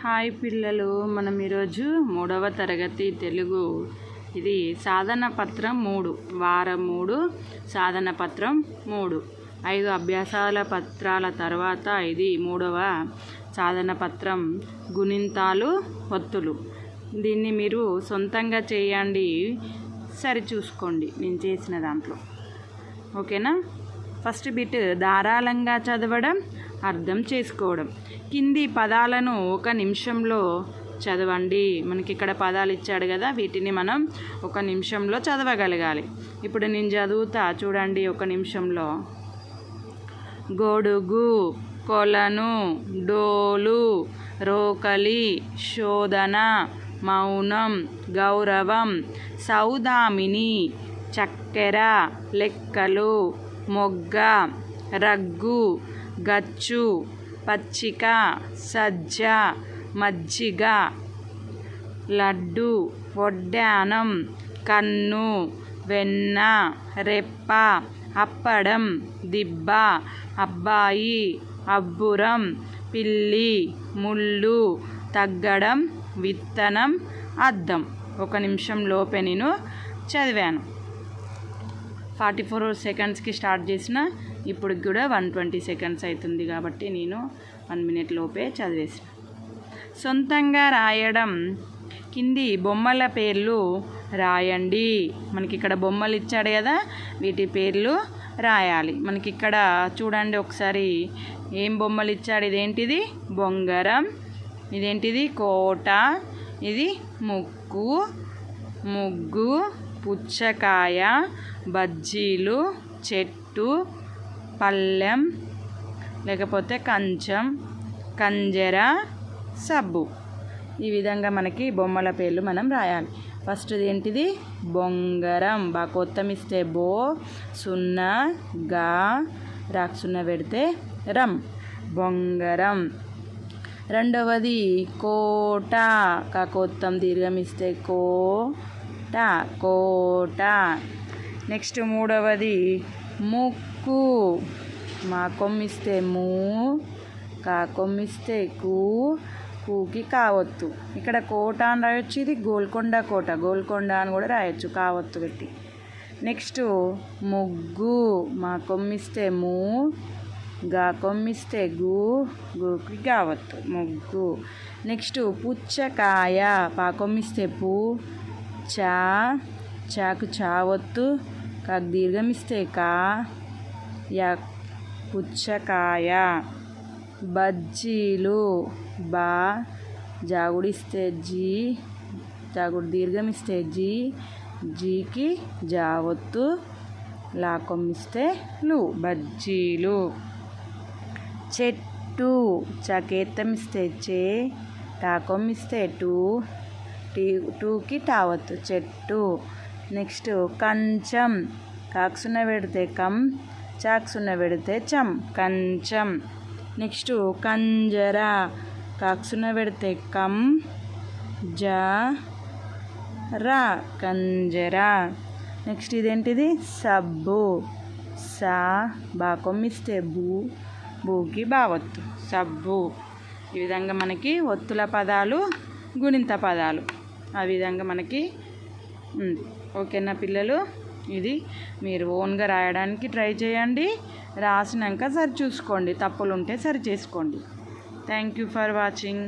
Hi పిల్లలు, మనం ఈరోజు 3వ తరగతి తెలుగు ఇది సాధన పత్రం 3 వారం 3 సాధన పత్రం 3 5 అభ్యాసాల పత్రాల తర్వాత ఇది 3వ సాధన పత్రం గుణింతాలు ఒత్తులు. దీన్ని మీరు సొంతంగా చేయండి, సరి చూసుకోండి నేను చేసిన దాంట్లో. ఓకేనా? ఫస్ట్ బిట్ ధారాళంగా చదవడం, అర్థం చేసుకోవడం. కింది పదాలను 1 నిమిషంలో చదవండి. మనకి ఇక్కడ పదాలు ఇచ్చాడు కదా, వీటిని మనం 1 నిమిషంలో చదవగలగాలి. ఇప్పుడు నేను చదువుతా చూడండి. 1 నిమిషంలో గొడుగు, కొలను, డోలు, రోకలి, శోధన, మౌనం, గౌరవం, సౌదామిని, చక్కెర, లెక్కలు, మొగ్గ, రగ్గు, గచ్చు, పచ్చిక, సజ్జ, మజ్జిగ, లడ్డు, వడ్డానం, కన్ను, వెన్న, రెప్ప, అప్పడం, దిబ్బ, అబ్బాయి, అబ్బురం, పిల్లి, ముళ్ళు, తగ్గడం, విత్తనం, అద్దం. 1 నిమిషం లోపే నేను చదివాను. 44 సెకండ్స్కి స్టార్ట్ చేసిన, ఇప్పుడు కూడా 120 సెకండ్స్ అవుతుంది కాబట్టి నేను 1 మినిట్ లోపే చదివేసిన. సొంతంగా రాయడం. కింది బొమ్మల పేర్లు రాయండి. మనకి ఇక్కడ బొమ్మలు ఇచ్చాడు కదా, వీటి పేర్లు రాయాలి. మనకి ఇక్కడ చూడండి ఒకసారి ఏం బొమ్మలు ఇచ్చాడు. ఇదేంటిది? బొంగరం. ఇదేంటిది? కోట. ఇది ముక్కు, ముగ్గు, పుచ్చకాయ, బజ్జీలు, చెట్టు, పళ్ళెం లేకపోతే కంచం, కంజర, సబ్బు. ఈ విధంగా మనకి బొమ్మల పేర్లు మనం రాయాలి. ఫస్ట్ ఏంటిది? బొంగరం. కొత్తం ఇస్తే బో, సున్నా, గా, రాక్ సున్నా పెడితే రం, బొంగరం. రెండవది కోట. కొత్తం దీర్ఘం ఇస్తే కోట, కోట. నెక్స్ట్ మూడవది ముక్కు. మా కొమ్మిస్తే మూ, కా కొమ్మిస్తే కూ, కూకి కావత్తు. ఇక్కడ కోట అని రాయొచ్చు. ఇది గోల్కొండ కోట, గోల్కొండ అని కూడా రాయొచ్చు కావత్తు పెట్టి. నెక్స్ట్ ముగ్గు. మా కొమ్మిస్తే మూ, గా కొమ్మిస్తే గు, గూకి కావత్తు, ముగ్గు. నెక్స్ట్ పుచ్చకాయ. పా కొమ్మిస్తే పూ, చా, చాకు చావత్తు, కాకు దీర్ఘం ఇస్తే కా, యా, పుచ్చకాయ. బజ్జీలు. బా, జాగుడిస్తే జీ, జాగుడు దీర్ఘం ఇస్తే జీ, జీకి జావత్తు, లా కొమ్మిస్తే లు, బజ్జీలు. చెట్టు. చాకేత్తం ఇస్తే చే, టా కొమ్మిస్తే టూ, టూకి టావత్తు, చెట్టు. నెక్స్ట్ కంచం. కాక్సున్న పెడితే కం, చాక్సున్న పెడితే చం, కంచం. నెక్స్ట్ కంజర. కాక్సున్న పెడితే కం, జా, రా, కంజర. నెక్స్ట్ ఇదేంటిది? సబ్బు. సా, బా కొమ్మిస్తే బూ, బూకి బావత్తు, సబ్బు. ఈ విధంగా మనకి ఒత్తుల పదాలు, గుణింత పదాలు ఆ విధంగా మనకి ఉంది. ఓకేనా పిల్లలు? ఇది మీరు ఓన్గా రాయడానికి ట్రై చేయండి. రాసినాక సరి చూసుకోండి, తప్పులు ఉంటే సరి చేసుకోండి. Thank you for watching.